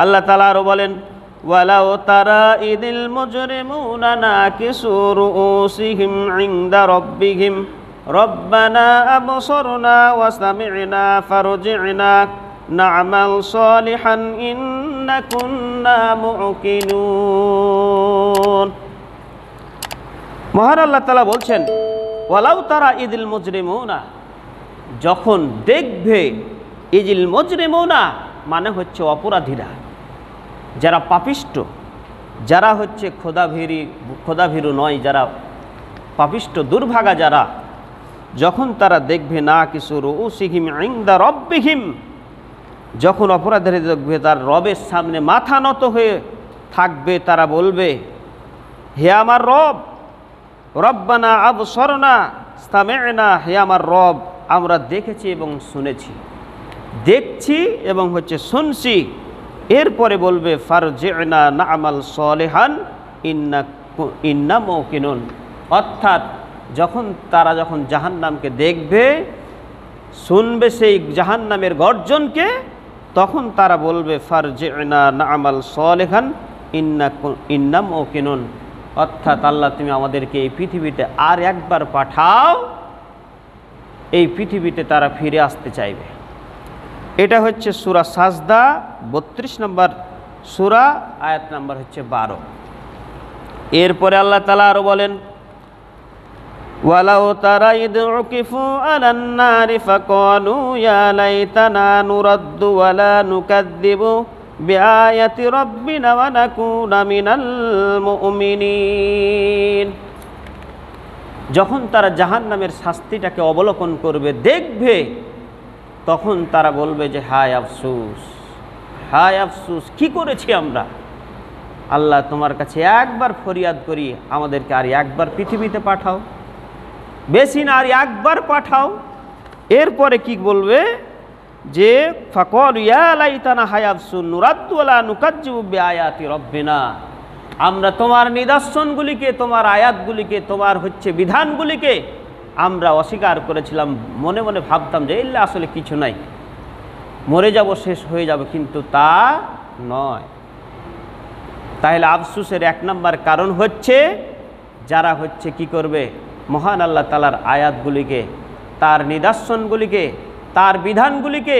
আল্লাহ তাআলা আরো বলেন, ওয়ালাউ তারা ইদিল মুজরিমুনা নাকিসু রুউসিহিম ইনদা রাব্বিহিম রব্বানা আবসারনা ওয়া সামি'না ফারজি'না না'মাল সালিহান ইন্না কুন্না মুকিনুন। মহান আল্লাহ তাআলা বলছেন, ওয়ালাউ তারা ইদিল মুজরিমুনা, যখন দেখবে, ইজিল মুজরিমুনা মানে হচ্ছে অপরাধীরা, যারা পাপিষ্ট, যারা হচ্ছে খোদাভীরু নয়, যারা পাপিষ্ট দুর্ভাগা, যারা যখন তারা দেখবে না কিছু রুউসিহিম ইনদা রাব্বিহিম, যখন অপরাধীরা দেখবে তার রবের সামনে মাথা নত হয়ে থাকবে, তারা বলবে, হে আমার রব, রব্বানা আবসরনা সামি'না, হে আমার রব, আমরা দেখেছি এবং শুনেছি, দেখছি এবং হচ্ছে শুনছি। এরপরে বলবে ফারজি'না না'মাল সালিহান ইন্না মুকিনুন, অর্থাৎ তারা যখন জাহান্নামকে দেখবে, শুনবে সেই জাহান্নামের গর্জনকে, তখন তারা বলবে ফারজি'না না'মাল সালিহান ইন্না মুকিনুন, অর্থাৎ আল্লাহ তুমি আমাদেরকে এই পৃথিবীতে আর একবার পাঠাও। এই পৃথিবীতে তারা ফিরে আসতে চাইবে। এটা হচ্ছে সূরা সাজদা 32 নম্বর সূরা, আয়াত নাম্বার হচ্ছে 12। এরপরে আল্লাহ তাআলা আরো বলেন, ওয়ালাউ তারা ইদ উকিফু আলান নারি ফাকালু ইয়া লাইতানা নুরাদ্দু ওয়ালা নুকাযযিবু বিআয়াতি রাব্বিনা ওয়া নাকুনা মিনাল মুমিনিন। যখন তারা জাহান্নামের শাস্তিটাকে অবলোকন করবে, দেখবে, তখন তারা বলবে যে হায় আফসোস, হায় আফসোস, কি করেছি আমরা। আল্লাহ তোমার কাছে একবার ফরিয়াদ করি, আমাদেরকে আর একবার পৃথিবীতে পাঠাও, বেশি না আর একবার পাঠাও। এরপরে কি বলবে যে ফাকালু ইয়া লাইতানা হায় আফসুস নুরাদ্দু ওয়ালা নুকাযযিবু বিআয়াতি রাব্বিনা, আমরা তোমার নিদর্শনগুলিকে, তোমার আয়াতগুলিকে, তোমার হচ্ছে বিধানগুলিকে আমরা অস্বীকার করেছিলাম, মনে মনে ভাবতাম যে এল্লা আসলে কিছু নাই, মরে যাব, শেষ হয়ে যাব, কিন্তু তা নয়। তাহলে আফসোসের 1 নম্বর কারণ হচ্ছে যারা হচ্ছে কি করবে, মহান আল্লাহ তাআলার আয়াতগুলিকে, তার নিদর্শনগুলিকে, তার বিধানগুলিকে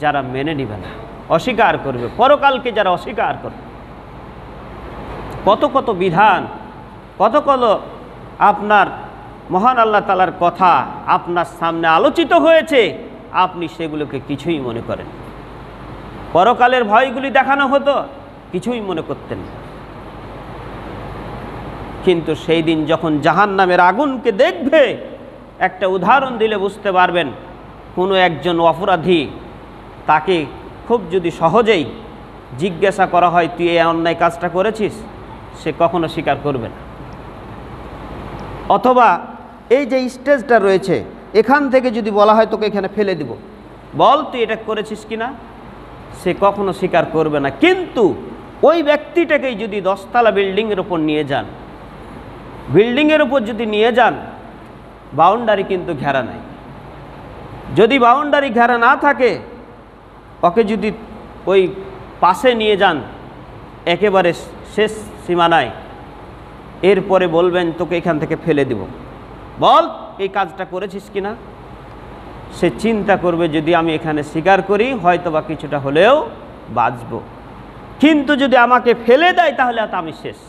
যারা মেনে নেবে না, অস্বীকার করবে, পরকালকে যারা অস্বীকার করবে। কত কত বিধান, কত কত আপনার মহান আল্লাহ তাআলার কথা আপনার সামনে আলোচিত হয়েছে, আপনি সেগুলোকে কিছুই মনে করেন। পরকালের ভয়গুলি দেখানো হতো, কিছুই মনে করতেন না। কিন্তু সেই দিন যখন জাহান্নামের আগুনকে দেখবে, একটা উদাহরণ দিলে বুঝতে পারবেন, কোনো একজন অপরাধী, তাকে খুব যদি সহজেই জিজ্ঞাসা করা হয় তুই এই অন্যায় কাজটা করেছিস, সে কখনো স্বীকার করবে না। অথবা এই যে স্টেজটা রয়েছে, এখান থেকে যদি বলা হয় তোকে এখানে ফেলে দিব, বল তুই এটা করেছিস কিনা, সে কখনো স্বীকার করবে না। কিন্তু ওই ব্যক্তিটাকেই যদি 10 তলা বিল্ডিংয়ের ওপর নিয়ে যান, বিল্ডিংয়ের ওপর যদি নিয়ে যান, বাউন্ডারি কিন্তু ঘেরা নাই, যদি বাউন্ডারি ঘেরা না থাকে, ওকে যদি ওই পাশে নিয়ে যান একেবারে শেষ সীমানায়, এরপরে বলবেন তোকে এখান থেকে ফেলে দিব, বল এই কাজটা করেছিস কিনা, সে চিন্তা করবে যদি আমি এখানে স্বীকার করি হয়তো বা কিছুটা হলেও বাঁচব, কিন্তু যদি আমাকে ফেলে দেয় তাহলে তো আমি শেষ।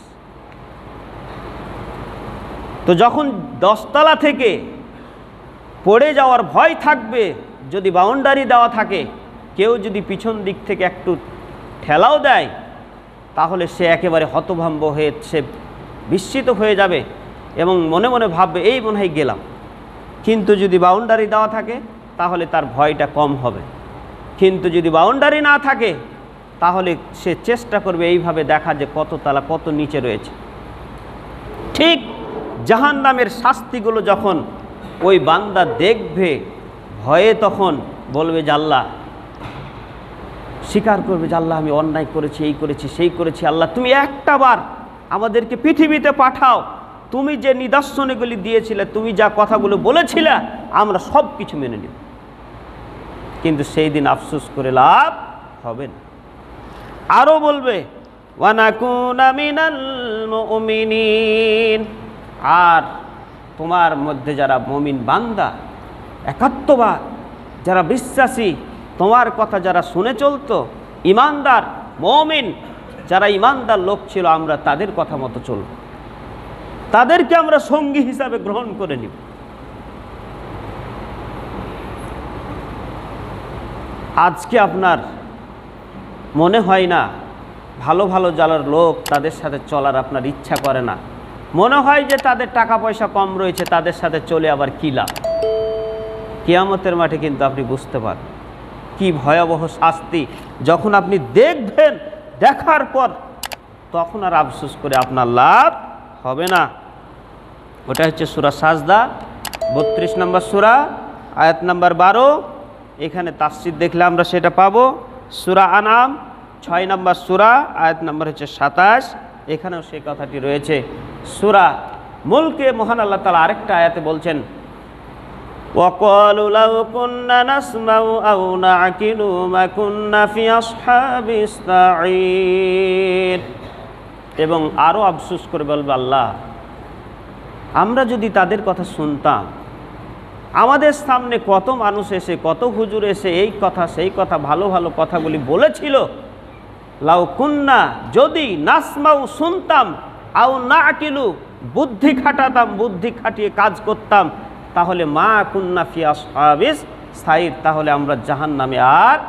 তো যখন 10 তলা থেকে পড়ে যাওয়ার ভয় থাকবে, যদি বাউন্ডারি দেওয়া থাকে, কেউ যদি পিছন দিক থেকে একটু ঠেলাও দেয়, তাহলে সে একেবারে হতভম্ব হয়ে সে বিস্মিত হয়ে যাবে এবং মনে মনে ভাববে এই মনে হয় গেলাম। কিন্তু যদি বাউন্ডারি দেওয়া থাকে তাহলে তার ভয়টা কম হবে, কিন্তু যদি বাউন্ডারি না থাকে তাহলে সে চেষ্টা করবে এইভাবে দেখা যে কত তলা, কত নিচে রয়েছে। ঠিক জাহান্নামের শাস্তিগুলো যখন ওই বান্দা দেখবে, ভয়ে তখন বলবে যে আল্লাহ, স্বীকার করবে যে আল্লাহ আমি অন্যায় করেছি, এই করেছি, সেই করেছি, আল্লাহ তুমি একটা বার আমাদেরকে পৃথিবীতে পাঠাও, তুমি যে নিদর্শনগুলি দিয়েছিলে, তুমি যা কথাগুলো বলেছিলে, আমরা সব কিছু মেনে নিব। কিন্তু সেই দিন আফসোস করে লাভ হবে না। আরও বলবে ওয়া নাকুনা মিনাল মুমিনিন, আর তোমার মধ্যে যারা মুমিন বান্দা, একাত্মবাদ, যারা বিশ্বাসী, তোমার কথা যারা শুনে চলতো, ইমানদার মুমিন, যারা ইমানদার লোক ছিল, আমরা তাদের কথা মতো চলব, তাদেরকে আমরা সঙ্গী হিসাবে গ্রহণ করে নিব। আজকে আপনার মনে হয় না ভালো ভালো যারা লোক, তাদের সাথে চলার আপনার ইচ্ছা করে না, মনে হয় যে তাদের টাকা পয়সা কম রয়েছে, তাদের সাথে চলে আবার কী লাভ। কিয়ামতের মাঠে কিন্তু আপনি বুঝতে পারবেন কি ভয়াবহ শাস্তি যখন আপনি দেখবেন, দেখার পর তখন আর আফসোস করে আপনার লাভ হবে না। ওটা হচ্ছে সূরা সাজদা 32 নম্বর সূরা, আয়াত নাম্বার 12। এখানে তাফসীর দেখলে আমরা সেটা পাবো। সূরা আনাম 6 নম্বর সূরা, আয়াত নাম্বার হচ্ছে 27, এখানেও সেই কথাটি রয়েছে। সূরা মুলকে মহান আল্লাহ তাআলা আরেকটা আয়াতে বলছেন, وَقَالُوا لَوْ كُنَّا نَسْمَعُ أَوْ نَعْقِلُ مَا كُنَّا فِي أَصْحَابِ السَّعِيرِ। এবং আরও আফসোস করে বলবে আল্লাহ, আমরা যদি তাদের কথা শুনতাম, আমাদের সামনে কত মানুষ এসে, কত হুজুর এসে এই কথা সেই কথা ভালো ভালো কথাগুলি বলেছিল, লাউ কুন্না, যদি নাসমাউ শুনতাম, আও নাকিলু বুদ্ধি খাটাতাম, বুদ্ধি খাটিয়ে কাজ করতাম, তাহলে মা কুন্না ফি আসহাবিস সাইর, তাহলে আমরা জাহান্নামে আর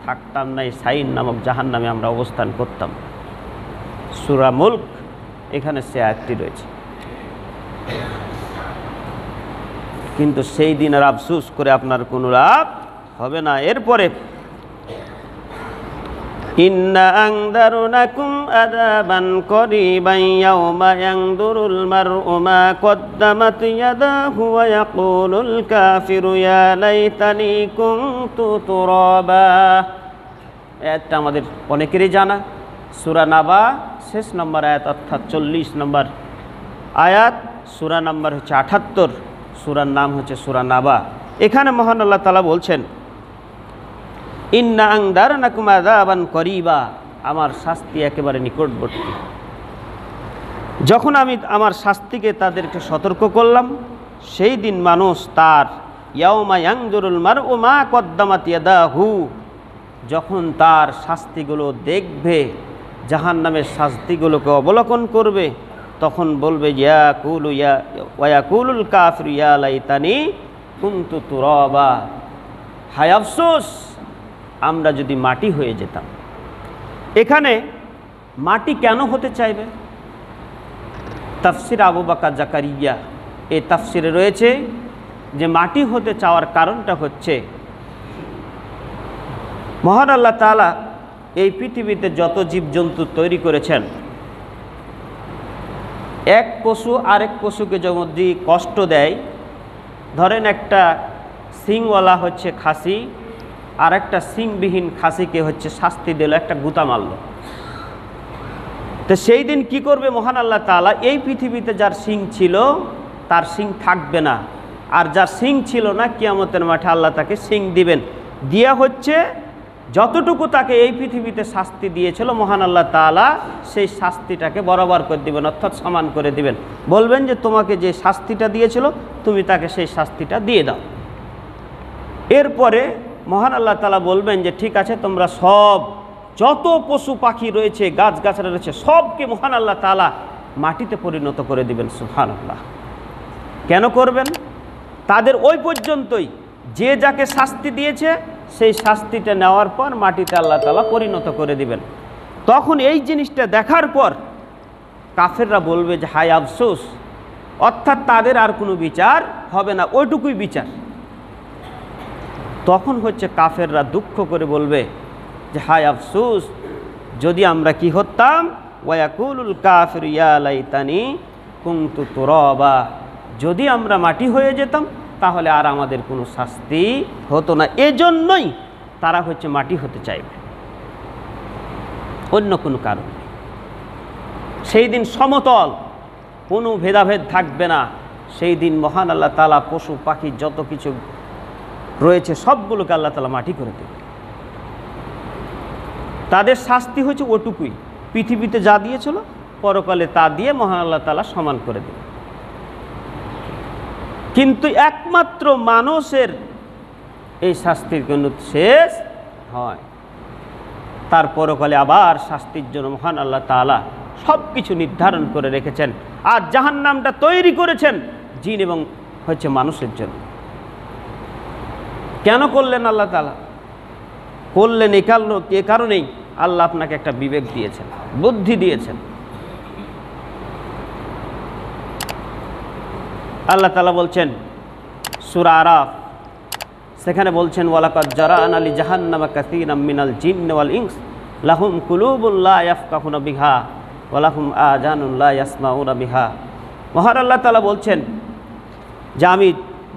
থাকতাম না, এই সাইর নামক জাহান্নামে আমরা অবস্থান করতাম। সূরা মুলক এখানে সে আয়াতটি রয়েছে। কিন্তু সেই দিন আর আফসোস করে আপনার কোনো লাভ হবে না। এরপরে ইন্না আনদারনাকুম আযাবান করিবান ইয়াওমা ইয়ানদুরুল মারউ মা কদ্দামাত ইয়াদাহু ওয়া ইয়াকুলুল কাফিরু ইয়া লাইতানি কুনতু তুরাবা। এটা আমাদের অনেকেরই জানা। সূরা নাবা শেষ নম্বর আয়াত, অর্থাৎ 40 নম্বর আয়াত। সূরা নাম্বার হচ্ছে 78, সূরার নাম হচ্ছে সূরা নাবা। এখানে মহান আল্লাহ তাআলা বলছেন, ইন্না আনদারনাকুম আযাবান করিবা, আমার শাস্তি একেবারে নিকটবর্তী। যখন আমি আমার শাস্তিকে তাদেরকে সতর্ক করলাম, সেই দিন মানুষ তার ইয়াউমা ইয়ানজুরুল মারউ মা কদ্দামাত ইয়াদাহু, যখন তার শাস্তিগুলো দেখবে, জাহান্নামের শাস্তিগুলোকে অবলোকন করবে, তখন বলবে ইয়াকুলুল কাফিরু ইয়া লাইতানি কুনতু তুরাবা, হায় আফসোস আমরা যদি মাটি হয়ে যেতাম। এখানে মাটি কেন হতে চাইবে? তাফসির আবু বকর জাকারিয়া এই তাফসিরে রয়েছে যে মাটি হতে চাওয়ার কারণটা হচ্ছে, মহান আল্লাহ তাআলা এই পৃথিবীতে যত জীবজন্তু তৈরি করেছেন, এক পশু আরেক পশুকে যদি কষ্ট দেয়, ধরেন একটা সিংওয়ালা হচ্ছে খাসি, আর একটা সিংবিহীন খাসিকে হচ্ছে শাস্তি দিল, একটা গুতা মারল, তো সেই দিন কি করবে মহান আল্লাহ তাআলা? এই পৃথিবীতে যার সিং ছিল তার সিং থাকবে না, আর যার সিং ছিল না, কিয়ামতের মাঠে আল্লাহ তাকে সিং দিবেন। দিয়া হচ্ছে যতটুকু তাকে এই পৃথিবীতে শাস্তি দিয়েছিল, মহান আল্লাহ তাআলা সেই শাস্তিটাকে বরাবর করে দিবেন, অর্থাৎ সমান করে দিবেন। বলবেন যে তোমাকে যে শাস্তিটা দিয়েছিল তুমি তাকে সেই শাস্তিটা দিয়ে দাও। এরপরে মহান আল্লাহ তাআলা বলবেন যে ঠিক আছে, তোমরা সব যত পশু পাখি রয়েছে, গাছগাছরা রয়েছে, সবকে মহান আল্লাহ তাআলা মাটিতে পরিণত করে দিবেন। সুবহানাল্লাহ। কেন করবেন? তাদের ওই পর্যন্তই, যে যাকে শাস্তি দিয়েছে সেই শাস্তিটা নেওয়ার পর মাটিতে আল্লাহ তাআলা পরিণত করে দিবেন। তখন এই জিনিসটা দেখার পর কাফেররা বলবে যে হায় আফসোস, অর্থাৎ তাদের আর কোনো বিচার হবে না, ওইটুকুই বিচার। তখন হচ্ছে কাফেররা দুঃখ করে বলবে যে হায় আফসোস, যদি আমরা কি হতাম, ওয়ায়াকুলুল কাফিরু ইয়া লাইতানি কুনতু তুরাবা, যদি আমরা মাটি হয়ে যেতাম তাহলে আর আমাদের কোনো শাস্তি হতো না। এজন্যই তারা হচ্ছে মাটি হতে চাইবে, অন্য কোনো কারণ। সেই দিন সমতল, কোনো ভেদাভেদ থাকবে না। সেই দিন মহান আল্লাহ তাআলা পশু পাখি যত কিছু রয়েছে সবগুলোকে আল্লাহ তাআলা মাটি করে দেবে। তাদের শাস্তি হচ্ছে ওটুকুই, পৃথিবীতে যা দিয়েছিল পরকালে তা দিয়ে মহান আল্লাহ তাআলা সমান করে দেবে। কিন্তু একমাত্র মানুষের এই শাস্তির কোনো শেষ হয়, তার পরকালে আবার শাস্তির জন্য মহান আল্লাহ তাআলা সব কিছু নির্ধারণ করে রেখেছেন। আর জাহান্নামটা তৈরি করেছেন জিন এবং হচ্ছে মানুষের জন্য। কেন করলেন আল্লাহ তাআলা? করলেন এ কারণেই আল্লাহ আপনাকে একটা বিবেক দিয়েছেন, বুদ্ধি দিয়েছেন। আল্লাহ তাআলা বলছেন সূরা আরাফ, সেখানে বলছেন ওয়ালাকাদ জারা'না লি জাহান্নামা কাসীরাম মিনাল জিন্নি ওয়াল ইনস লাহুম কুলুবুন লা ইয়াফকাহুনা বিহা ওয়া লাহুম আযানুন লা ইয়াসমাউনা বিহা। মহান আল্লাহ তাআলা বলছেন যে আমি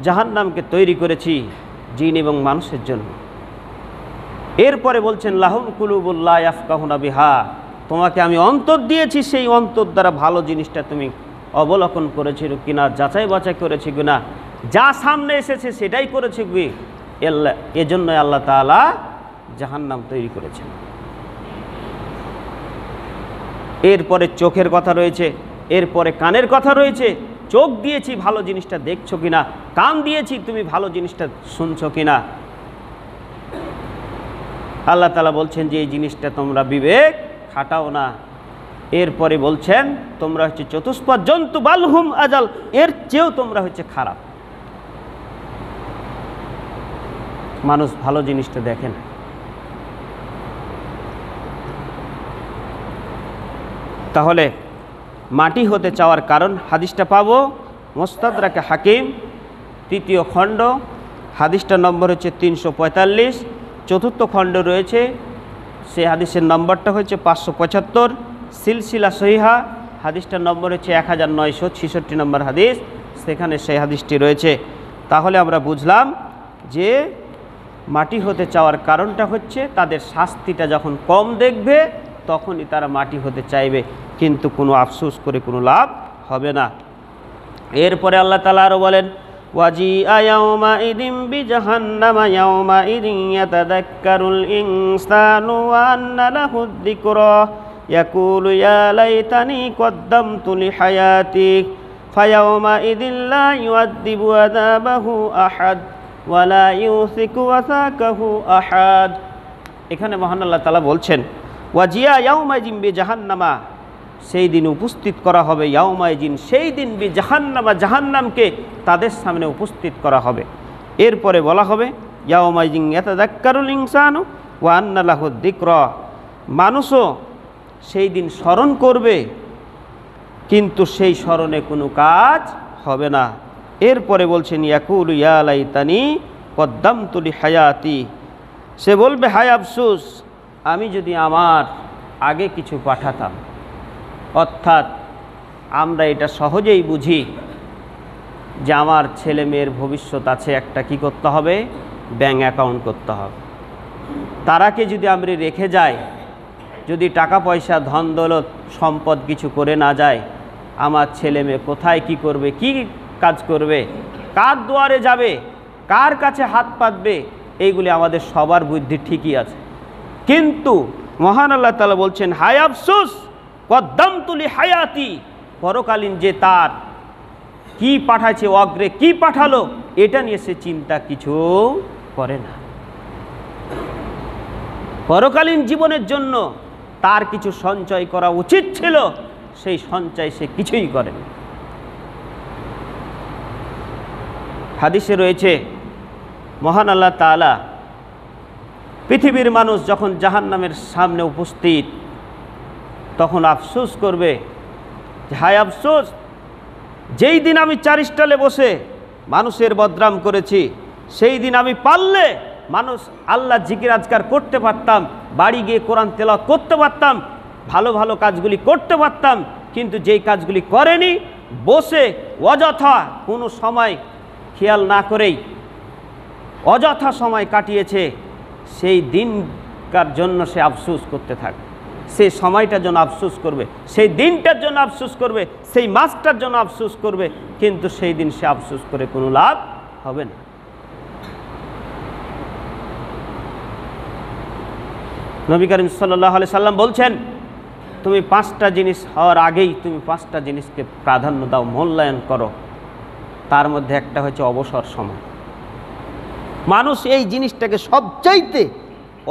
জাহান্নামকে তৈরি করেছি জিন এবং মানুষের জন্য। এরপরে বলছেন লাহুম কুলুবুন লা ইয়াফকাহুনা বিহা, তোমাকে আমি অন্তর দিয়েছি, সেই অন্তর দ্বারা ভালো জিনিসটা তুমি অবলোকন করেছিল কিনা, যাচাই বাছাই করেছি কিনা, যা সামনে এসেছে সেটাই করেছে কি, এজন্য আল্লাহ তাআলা জাহান্নাম তৈরি করেছেন। এরপরে চোখের কথা রয়েছে, এরপরে কানের কথা রয়েছে। চোখ দিয়েছি ভালো জিনিসটা দেখছো কিনা, কান দিয়েছি তুমি ভালো জিনিসটা শুনছো কিনা। আল্লাহ তাআলা বলছেন যে এই জিনিসটা তোমরা বিবেক খাটাও না। এরপরে বলছেন তোমরা হচ্ছে চতুষ্পদ জন্তু বালহুম আজাল, এর চেয়েও তোমরা হচ্ছে খারাপ। মানুষ ভালো জিনিসটা দেখে না। তাহলে মাটি হতে চাওয়ার কারণ হাদিসটা পাবো মুস্তাদরাকে হাকিম 3য় খণ্ড, হাদিসটার নম্বর হচ্ছে 345। 4র্থ খণ্ড রয়েছে, সেই হাদিসের নম্বরটা হচ্ছে 575। সিলসিলা সহিহা হাদিসটার নম্বর হচ্ছে 1966 নম্বর হাদিস, সেখানে সেই হাদিসটি রয়েছে। তাহলে আমরা বুঝলাম যে মাটি হতে চাওয়ার কারণটা হচ্ছে তাদের শাস্তিটা যখন কম দেখবে তখনই তারা মাটি হতে চাইবে, কিন্তু কোনো আফসোস করে কোনো লাভ হবে না। এরপরে আল্লাহ তাআলা আরও বলেন ওয়াজিআ ইয়াওমাইদিন বিজাহান্নামা ইয়াওমাইদিন ইয়াতাযাক্কারুল ইনসানু ওয়া আন্না লাহুদ যিকরা ইয়াকুলু ইয়া লাইতানি কদ্দামতু লিহায়াতি ফায়াওমাইদিন লা ইউআযযিবু আযাবাহু আহাদ ওয়া লা ইউসিকু ওয়াসাকাহু আহাদ। এখানে মহান আল্লাহ তাআলা বলছেন ওয়াজিআ ইয়াওমাইদিন বিজাহান্নামা, সেই দিন উপস্থিত করা হবে, ইয়াওমাইদিন সেই দিন বিজাহান্নামা, জাহান্নামকে তাদের সামনে উপস্থিত করা হবে। এরপরে বলা হবে ইয়াওমাইদিন ইয়াতাযাক্কারুল ইনসানু ওয়া আন্না লাহুদ যিকরা, মানুষও সেই দিন স্মরণ করবে কিন্তু সেই স্মরণে কোনো কাজ হবে না। এরপরে বলছেন ইয়াকুলু ইয়া লাইতানি কদ্দামতু লিহায়াতি, সে বলবে হায় আফসোস আমি যদি আমার আগে কিছু পাঠাতাম। অর্থাৎ আমরা এটা সহজেই বুঝি যে আমার ছেলে মেয়ের ভবিষ্যৎ আছে, একটা কি করতে হবে, ব্যাংক অ্যাকাউন্ট করতে হবে। তারাকে যদি আমরা রেখে যাই, যদি টাকা পয়সা ধন দৌলত সম্পদ কিছু করে না যায়, আমার ছেলে মেয়ে কোথায় কি করবে, কি কাজ করবে, কার দুয়ারে যাবে, কার কাছে হাত পাতবে, এইগুলি আমাদের সবার বুদ্ধি ঠিকই আছে। কিন্তু মহান আল্লাহ তাআলা বলছেন হায় আফসোস কদ্দামতু লিহায়াতি, পরকালীন যে তার কি পাঠাচ্ছে, অগ্রে কি পাঠালো, এটা নিয়ে সে চিন্তা কিছু করে না। পরকালীন জীবনের জন্য তার কিছু সঞ্চয় করা উচিত ছিল, সেই সঞ্চয় সে কিছুই করেনি। হাদিসে রয়েছে মহান আল্লাহ তাআলা পৃথিবীর মানুষ যখন জাহান্নামের সামনে উপস্থিত তখন আফসোস করবে যে হায় আফসোস, যেই দিন আমি 4 স্টলে বসে মানুষের বদনাম করেছি, সেই দিন আমি পারলে মানুষ আল্লাহ জিকির আজকার করতে পারতাম, বাড়ি গিয়ে কোরআন তেলাওয়াত করতে পারতাম, ভালো ভালো কাজগুলি করতে পারতাম, কিন্তু যেই কাজগুলি করেনি, বসে অযথা কোনো সময় খেয়াল না করেই অযথা সময় কাটিয়েছে, সেই দিনকার জন্য সে আফসোস করতে থাকবে, সেই সময়টার জন্য আফসোস করবে, সেই দিনটার জন্য আফসোস করবে, সেই মাসটার জন্য আফসোস করবে, কিন্তু সেই দিন সে আফসোস করে কোনো লাভ হবে না। নবী করিম সাল্লাল্লাহু আলাইহি সাল্লাম বলছেন, তুমি 5টা জিনিস হওয়ার আগেই তুমি 5টা জিনিসকে প্রাধান্য দাও, মূল্যায়ন করো। তার মধ্যে একটা হচ্ছে অবসর সময়। মানুষ এই জিনিসটাকে সবচাইতে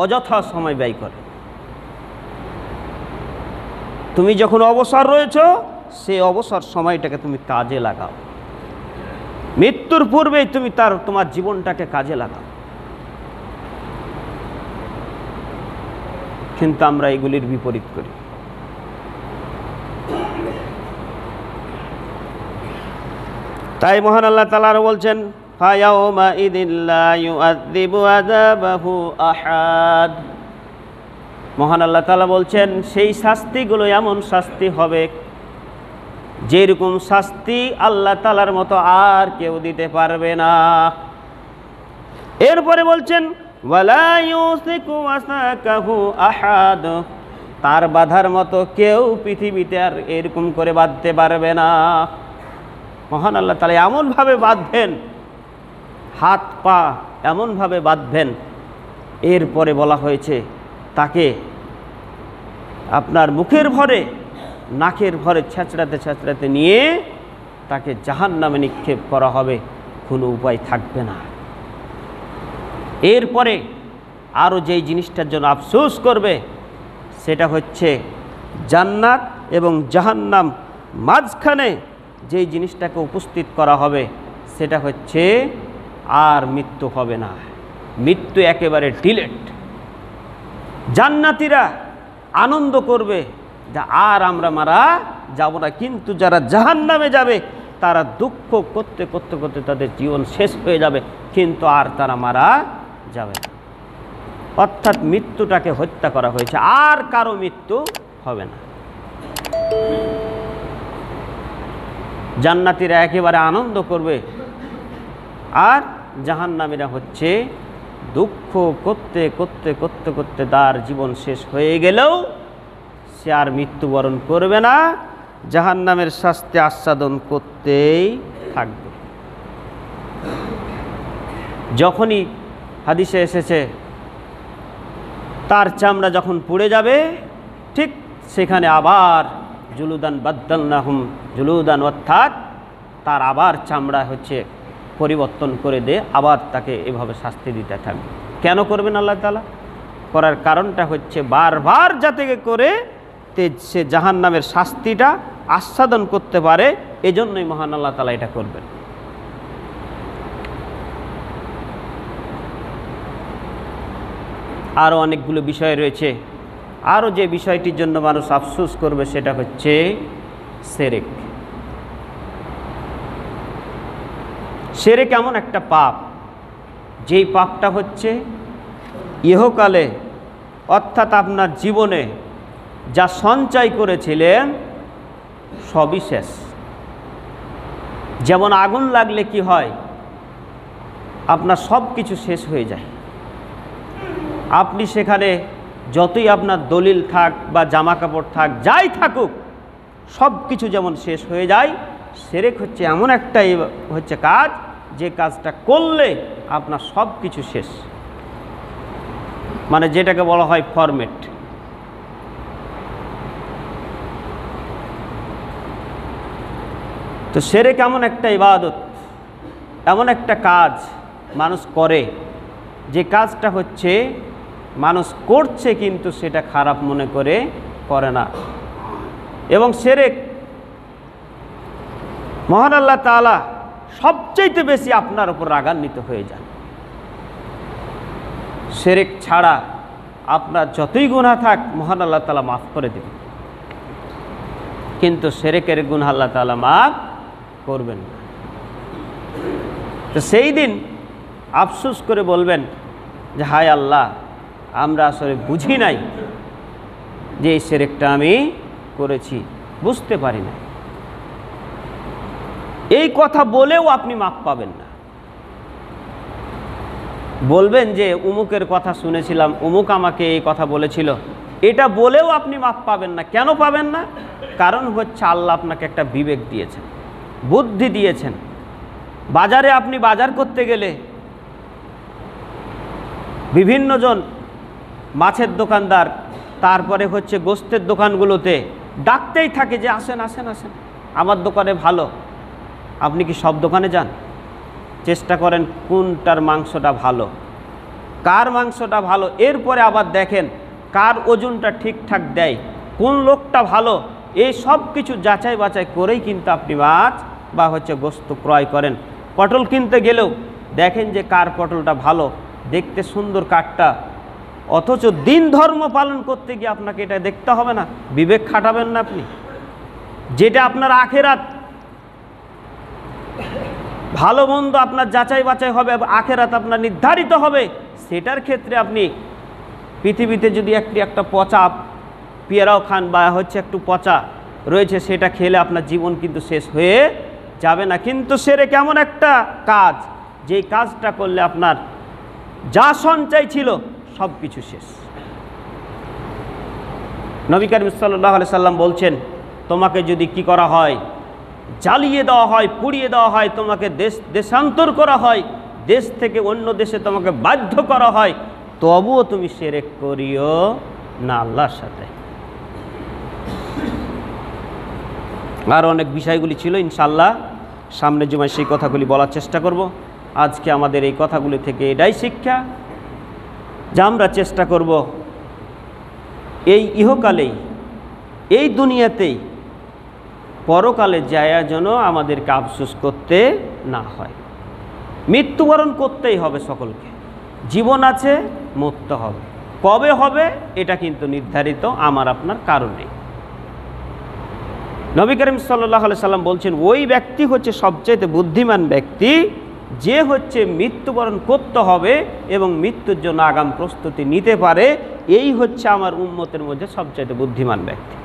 অযথা সময় ব্যয় করে। তুমি যখন অবসর রয়েছো, সেই অবসর সময়টাকে তুমি কাজে লাগাও। মৃত্যুর পূর্বেই তুমি তোমার জীবনটাকে কাজে লাগাও। কিন্তু আমরা এগুলির বিপরীত করি। তাই মহান আল্লাহ তাআলা আরো বলছেন, ফায়াউমা ইদিল্লা ইউআযযিবু আযাবাহু আহাদ। মহান আল্লাহ তাআলা বলছেন, সেই শাস্তিগুলো এমন শাস্তি হবে যেরকম শাস্তি আল্লাহ তাআলার মতো আর কেউ দিতে পারবে না। এরপরে বলছেন, ওয়ালা ইউসিকু ওয়াসাকাহু আহাদ। তার বাঁধার মতো কেউ পৃথিবীতে আর এরকম করে বাঁধতে পারবে না। মহান আল্লাহ তাআলা এমনভাবে বাঁধবেন, হাত পা এমনভাবে বাঁধবেন। এরপরে বলা হয়েছে, তাকে আপনার মুখের ভরে নাকের ভরে ছেঁচড়াতে ছেঁচড়াতে নিয়ে তাকে জাহান্নামে নিক্ষেপ করা হবে, কোনো উপায় থাকবে না। এরপরে আরও যেই জিনিসটার জন্য আফসোস করবে, সেটা হচ্ছে জান্নাত এবং জাহান্নাম মাঝখানে যেই জিনিসটাকে উপস্থিত করা হবে, সেটা হচ্ছে আর মৃত্যু হবে না। মৃত্যু একেবারে ডিলেট। জান্নাতীরা আনন্দ করবে যে আর আমরা মারা যাব না, কিন্তু যারা জাহান্নামে যাবে তারা দুঃখ করতে করতে করতে তাদের জীবন শেষ হয়ে যাবে, কিন্তু আর তারা মারা যাবে না। অর্থাৎ মৃত্যুটাকে হত্যা করা হয়েছে, আর কারো মৃত্যু হবে না। জান্নাতীরা একেবারে আনন্দ করবে, আর জাহান্নামীরা হচ্ছে দুঃখ করতে করতে করতে করতে তার জীবন শেষ হয়ে গেলেও সে আর মৃত্যুবরণ করবে না, জাহান্নামের শাস্তি আস্বাদন করতেই থাকবে। যখনই হাদিসে এসেছে তার চামড়া যখন পুড়ে যাবে, ঠিক সেখানে আবার জুলুদান বাদ্দালনাহুম জুলুদান, অর্থাৎ তার আবার চামড়া হচ্ছে পরিবর্তন করে দে, আবার তাকে এভাবে শাস্তি দিতে থাকবে। কেন করবেন আল্লাহ তাআলা? করার কারণটা হচ্ছে বারবার যাতে করে সে জাহান্নামের শাস্তিটা আস্বাদন করতে পারে, এজন্যই মহান আল্লাহ তাআলা এটা করবেন। আরও অনেকগুলো বিষয় রয়েছে। আরও যে বিষয়টির জন্য মানুষ আফসোস করবে সেটা হচ্ছে শিরক। শিরক এমন একটা পাপ, যেই পাপটা হচ্ছে ইহকালে অর্থাৎ আপনার জীবনে যা সঞ্চয় করেছিলেন সবই শেষ। যেমন আগুন লাগলে কি হয়, আপনার সব কিছু শেষ হয়ে যায়। আপনি সেখানে যতই আপনার দলিল থাক বা জামা কাপড় থাক, যাই থাকুক, সব কিছু যেমন শেষ হয়ে যায়, শিরক হচ্ছে এমন একটা হচ্ছে কাজ, যে কাজটা করলে আপনার সব কিছু শেষ, মানে যেটাকে বলা হয় ফরমেট। তো শিরক এমন একটা ইবাদত, এমন একটা কাজ মানুষ করে, যে কাজটা হচ্ছে মানুষ করছে কিন্তু সেটা খারাপ মনে করে করে না। এবং শিরক মহান আল্লাহ তাআলা সবচেয়ে বেশি আপনার উপর রাগান্বিত হয়ে যান। শিরক ছাড়া আপনার যতই গুনাহ থাক মহান আল্লাহ তাআলা মাফ করে দেবেন, কিন্তু শিরকের গুনাহ আল্লাহ তাআলা মাফ করবেন না। তো সেই দিন আফসোস করে বলবেন যে হায় আল্লাহ, আমরা আসলে বুঝি নাই যে এই শিরকটা আমি করেছি, বুঝতে পারি না। এই কথা বলেও আপনি মাফ পাবেন না। বলবেন যে উমুকের কথা শুনেছিলাম, উমুক আমাকে এই কথা বলেছিল, এটা বলেও আপনি মাফ পাবেন না। কেন পাবেন না? কারণ হচ্ছে আল্লাহ আপনাকে একটা বিবেক দিয়েছেন, বুদ্ধি দিয়েছেন। বাজারে আপনি বাজার করতে গেলে বিভিন্ন জন মাছের দোকানদার, তারপরে হচ্ছে গোস্তের দোকানগুলোতে ডাকতেই থাকে যে আসেন আসেন আসেন, আমার দোকানে ভালো। আপনি কি সব দোকানে যান? চেষ্টা করেন কোনটার মাংসটা ভালো, কার মাংসটা ভালো, এরপরে আবার দেখেন কার ওজনটা ঠিকঠাক দেয়, কোন লোকটা ভালো। এই সব কিছু যাচাই বাছাই করেই কিন্তু আপনি মাছ বা হচ্ছে গোস্ত ক্রয় করেন। পটল কিনতে গেলেও দেখেন যে কার পটলটা ভালো, দেখতে সুন্দর কাঠটা, অথচ দিন ধর্ম পালন করতে গিয়ে আপনাকে এটা দেখতে হবে না? বিবেক খাটাবেন না আপনি? যেটা আপনার আখেরাত, ভালো মন্দ আপনার যাচাই বাছাই হবে, আখেরাত আপনার নির্ধারিত হবে, সেটার ক্ষেত্রে আপনি পৃথিবীতে যদি একটা পচা পেয়ারাও খান বা হচ্ছে একটু পচা রয়েছে, সেটা খেলে আপনার জীবন কিন্তু শেষ হয়ে যাবে না। কিন্তু সেরে কেমন একটা কাজ, যেই কাজটা করলে আপনার যা সঞ্চয় ছিল সব কিছু শেষ। নবী করিম সাল্লাল্লাহু আলাইহি সাল্লাম বলছেন, তোমাকে যদি কি করা হয়, জ্বালিয়ে দেওয়া হয়, পুড়িয়ে দেওয়া হয়, তোমাকে দেশান্তর করা হয়, দেশ থেকে অন্য দেশে তোমাকে বাধ্য করা হয়, তবুও তুমি শিরক করিও না আল্লাহর সাথে। আর অনেক বিষয়গুলি ছিল, ইনশাআল্লাহ সামনের জুমায় সেই কথাগুলি বলার চেষ্টা করব। আজকে আমাদের এই কথাগুলি থেকে এটাই শিক্ষা যে আমরা চেষ্টা করব এই ইহকালেই, এই দুনিয়াতেই, পরকালে যায় যেন আমাদেরকে আফসোস করতে না হয়। মৃত্যুবরণ করতেই হবে সকলকে, জীবন আছে, মরতে হবে। কবে হবে এটা কিন্তু নির্ধারিত আমার আপনার কারণে। নবী করিম সাল্লাল্লাহু আলাইহি সাল্লাম বলছেন, ওই ব্যক্তি হচ্ছে সবচেয়ে বুদ্ধিমান ব্যক্তি যে হচ্ছে মৃত্যুবরণ করতে হবে এবং মৃত্যুর জন্য আগাম প্রস্তুতি নিতে পারে। এই হচ্ছে আমার উম্মতের মধ্যে সবচেয়ে বুদ্ধিমান ব্যক্তি।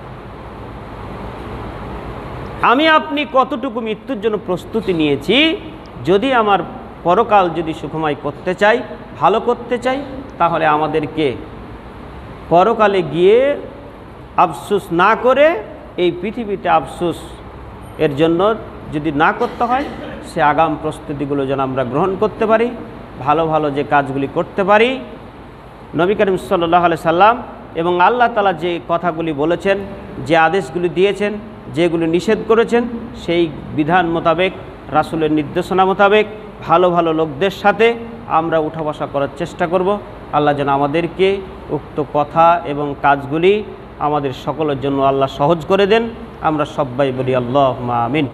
আমি আপনি কতটুকু মৃত্যুর জন্য প্রস্তুতি নিয়েছি? যদি আমার পরকাল যদি সুখময় করতে চাই, ভালো করতে চাই, তাহলে আমাদেরকে পরকালে গিয়ে আফসোস না করে এই পৃথিবীতে আফসোস এর জন্য যদি না করতে হয়, সে আগাম প্রস্তুতিগুলো যেন আমরা গ্রহণ করতে পারি, ভালো ভালো যে কাজগুলি করতে পারি। নবী করিম সাল্লাল্লাহু আলাইহি সাল্লাম এবং আল্লাহ তাআলা যে কথাগুলি বলেছেন, যে আদেশগুলি দিয়েছেন, যেগুলি নিষেধ করেছেন, সেই বিধান মোতাবেক, রাসূলের নির্দেশনা মোতাবেক ভালো ভালো লোকদের সাথে আমরা উঠা বসা করার চেষ্টা করব। আল্লাহ যেন আমাদেরকে উক্ত কথা এবং কাজগুলি আমাদের সকলের জন্য আল্লাহ সহজ করে দেন। আমরা সবাই বলি আল্লাহুম্মা আমিন।